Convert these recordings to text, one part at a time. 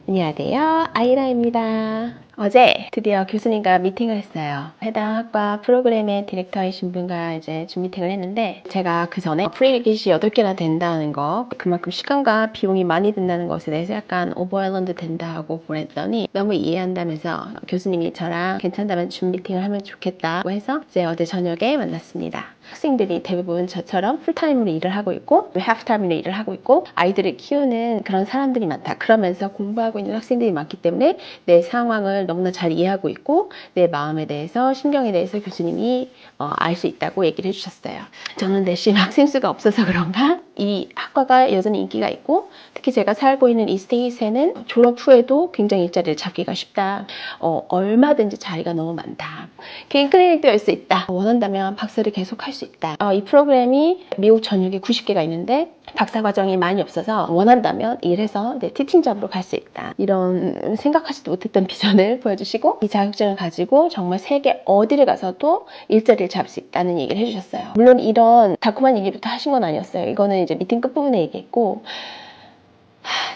안녕하세요. 아이라입니다. 어제 드디어 교수님과 미팅을 했어요. 해당 학과 프로그램의 디렉터이신 분과 이제 줌 미팅을 했는데, 제가 그 전에 프리리킷이 8개나 된다는 거, 그만큼 시간과 비용이 많이 든다는 것에 대해서 약간 오버웰런드 된다 하고 보냈더니 너무 이해한다면서 교수님이 저랑 괜찮다면 줌 미팅을 하면 좋겠다고 해서 이제 어제 저녁에 만났습니다. 학생들이 대부분 저처럼 풀타임으로 일을 하고 있고 하프타임으로 일을 하고 있고 아이들을 키우는 그런 사람들이 많다. 그러면서 공부하고 있는 학생들이 많기 때문에 내 상황을 너무나 잘 이해하고 있고 내 마음에 대해서 신경에 대해서 교수님이 알 수 있다고 얘기를 해주셨어요. 저는 내심 학생 수가 없어서 그런가 이 학과가 여전히 인기가 있고 특히 제가 살고 있는 이 스테이트에는 졸업 후에도 굉장히 일자리를 잡기가 쉽다. 얼마든지 자리가 너무 많다. 개인 클리닉도 열 수 있다. 원한다면 박사를 계속 할 수 있다. 이 프로그램이 미국 전역에 90개가 있는데 박사 과정이 많이 없어서 원한다면 일해서 티칭 잡으로 갈 수 있다. 이런 생각하지도 못했던 비전을 보여주시고 이 자격증을 가지고 정말 세계 어디를 가서도 일자리를 잡을 수 있다는 얘기를 해주셨어요. 물론 이런 달콤한 얘기부터 하신 건 아니었어요. 이거는 이제 미팅 끝부분에 얘기했고,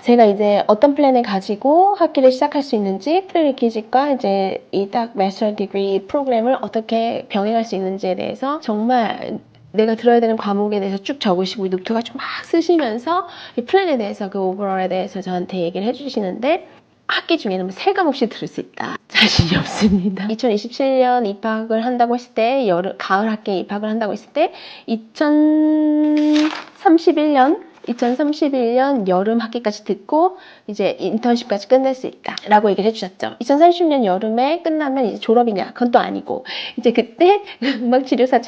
제가 이제 어떤 플랜을 가지고 학기를 시작할 수 있는지, 프리리퀴짓과 이제 이 딱 마스터 디그리 프로그램을 어떻게 병행할 수 있는지에 대해서 정말 내가 들어야 되는 과목에 대해서 쭉 적으시고 노트 가지고 막 쓰시면서 이 플랜에 대해서 그 오버롤에 대해서 저한테 얘기를 해주시는데, 학기 중에는 3과목씩 들을 수 있다. 자신이 없습니다. 2027년 입학을 한다고 했을 때, 가을 학기에 입학을 한다고 했을 때 2031년 여름 학기까지 듣고 이제 인턴십까지 끝낼 수 있다 라고 얘기를 해주셨죠. 2030년 여름에 끝나면 이제 졸업이냐? 그건 또 아니고 이제 그때 음악치료사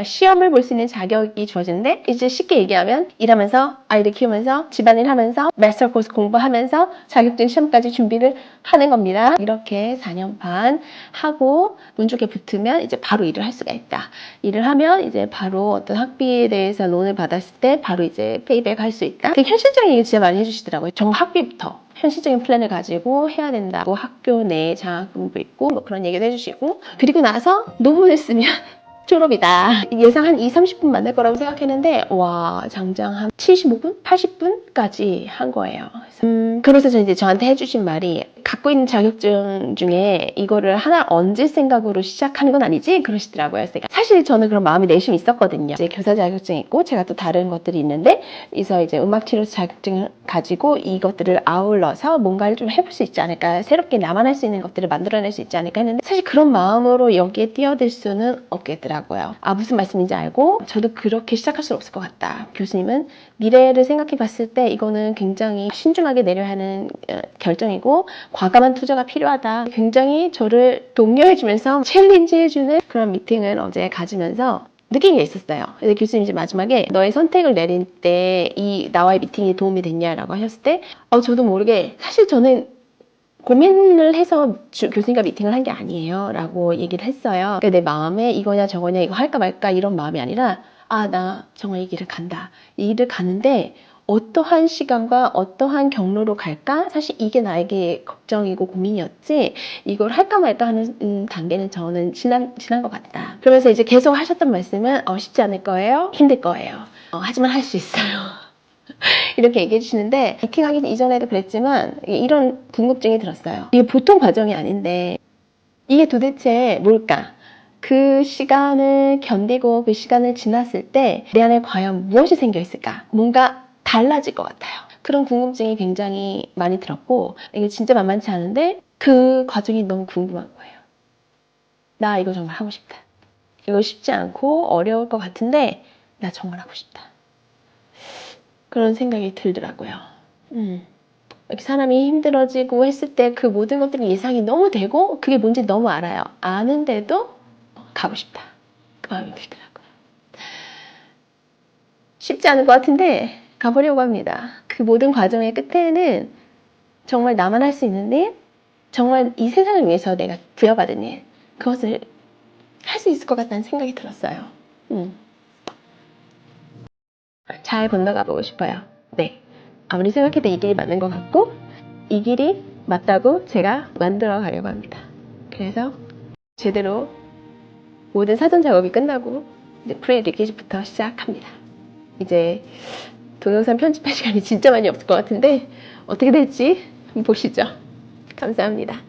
시험을 볼 수 있는 자격이 주어지는데, 이제 쉽게 얘기하면 일하면서 아이들 키우면서 집안일 하면서 마스터 코र्스 공부하면서 자격증 시험까지 준비를 하는 겁니다. 이렇게 4년 반 하고 운 좋게 붙으면 이제 바로 일을 할 수가 있다. 일을 하면 이제 바로 어떤 학비에 대해서 론을 받았을 때 바로 이제 페이백 할 수 있다. 되게 현실적인 얘기 진짜 많이 해주시더라고요. 정말 학비부터 현실적인 플랜을 가지고 해야 된다고, 학교 내에 장학금도 있고 뭐 그런 얘기도 해주시고, 그리고 나서 논문을 쓰면 졸업이다. 예상 한 20-30분 만날 거라고 생각했는데 와, 장장 한 75분? 80분까지 한 거예요. 그래서 이제 저한테 해주신 말이, 갖고 있는 자격증 중에 이거를 하나 얹을 생각으로 시작하는 건 아니지? 그러시더라고요. 사실 저는 그런 마음이 내심 있었거든요. 이제 교사 자격증이 있고 제가 또 다른 것들이 있는데, 그래서 이제 음악치료사 자격증을 가지고 이것들을 아울러서 뭔가를 좀 해볼 수 있지 않을까, 새롭게 나만 할 수 있는 것들을 만들어낼 수 있지 않을까 했는데, 사실 그런 마음으로 여기에 뛰어들 수는 없겠더라고요. 무슨 말씀인지 알고 저도 그렇게 시작할 수 없을 것 같다. 교수님은 미래를 생각해 봤을 때 이거는 굉장히 신중하게 내려야 하는 결정이고 과감한 투자가 필요하다. 굉장히 저를 독려해주면서 챌린지해주는 그런 미팅을 어제 가지면서 느낀 게 있었어요. 근데 교수님 이제 마지막에 너의 선택을 내릴 때 이 나와의 미팅이 도움이 됐냐라고 하셨을 때 저도 모르게 사실 저는 고민을 해서 교수님과 미팅을 한 게 아니에요 라고 얘기를 했어요. 그러니까 내 마음에 이거냐 저거냐 이거 할까 말까 이런 마음이 아니라, 나 정말 이 길을 간다. 이 길을 가는데 어떠한 시간과 어떠한 경로로 갈까? 사실 이게 나에게 걱정이고 고민이었지, 이걸 할까 말까 하는 단계는 저는 지난 것 같다. 그러면서 이제 계속 하셨던 말씀은 쉽지 않을 거예요. 힘들 거예요. 하지만 할 수 있어요. 이렇게 얘기해 주시는데, 미팅하기 이전에도 그랬지만 이런 궁금증이 들었어요. 이게 보통 과정이 아닌데 이게 도대체 뭘까? 그 시간을 견디고 그 시간을 지났을 때 내 안에 과연 무엇이 생겨 있을까? 뭔가 달라질 것 같아요. 그런 궁금증이 굉장히 많이 들었고, 이게 진짜 만만치 않은데 그 과정이 너무 궁금한 거예요. 나 이거 정말 하고 싶다. 이거 쉽지 않고 어려울 것 같은데 나 정말 하고 싶다. 그런 생각이 들더라고요. 이렇게 사람이 힘들어지고 했을 때 그 모든 것들이 예상이 너무 되고 그게 뭔지 너무 알아요. 아는데도 가고 싶다. 그 마음이 들더라고요. 쉽지 않은 것 같은데 가보려고 합니다. 그 모든 과정의 끝에는 정말 나만 할 수 있는 일, 정말 이 세상을 위해서 내가 부여받은 일, 그것을 할 수 있을 것 같다는 생각이 들었어요. 잘 건너가 보고 싶어요. 네. 아무리 생각해도 이 길이 맞는 것 같고 이 길이 맞다고 제가 만들어 가려고 합니다. 그래서 제대로 모든 사전 작업이 끝나고 이제 프리리퀴즈부터 시작합니다. 이제 동영상 편집할 시간이 진짜 많이 없을 것 같은데 어떻게 될지 보시죠. 감사합니다.